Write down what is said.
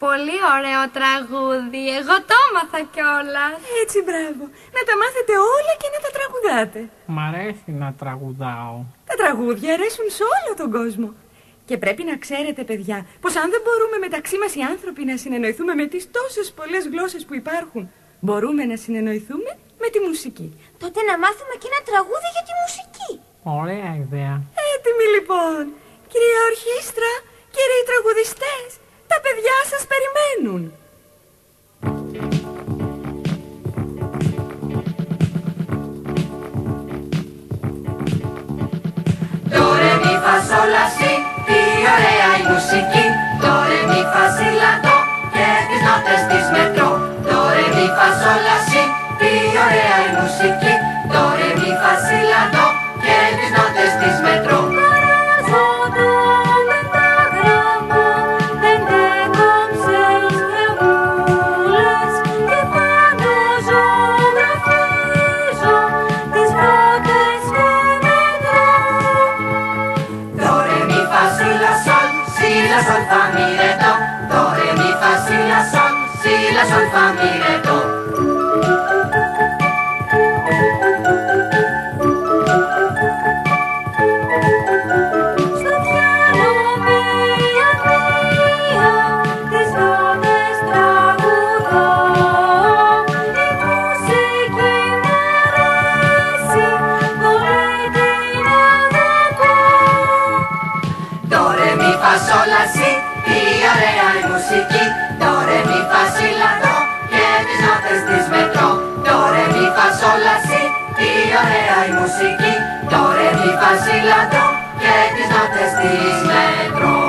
Πολύ ωραίο τραγούδι. Εγώ το έμαθα κιόλας. Έτσι, μπράβο. Να τα μάθετε όλα και να τα τραγουδάτε. Μ' αρέσει να τραγουδάω. Τα τραγούδια αρέσουν σε όλο τον κόσμο. Και πρέπει να ξέρετε, παιδιά, πως αν δεν μπορούμε μεταξύ μας οι άνθρωποι να συνεννοηθούμε με τις τόσες πολλές γλώσσες που υπάρχουν, μπορούμε να συνεννοηθούμε με τη μουσική. Τότε να μάθουμε και ένα τραγούδι για τη μουσική. Ωραία ιδέα. Έτοιμοι λοιπόν. Κυρία Ορχήστρα, κύριοι τραγουδιστές, τα παιδιά σας περιμένουν. Το ρε μη φα σολ ლა σι, τι ωραία η μουσική. Το ρε μη φα σι λα ντο και τις νότες της μετρώ. Το ρε μη φα σολ ლა σι, τι ωραία η μουσική. Το ρε μη φα σι λα ντο και τις νότες της μετρώ. La sol fa mi re do, do re mi fa si la sol, si la sol fa mi re do. Στο πιάνο μία μία τις νότες τραγουδώ. Η μουσική μ' αρέσει, πολύ την αγαπώ. Do re mi fa sol la si, τι ωραία η μουσική. Do re mi fa si la do και τις νότες της μετρώ. Do re mi fa sol la si, τι ωραία η μουσική. Do re mi fa si la do και τις νότες της μετρώ.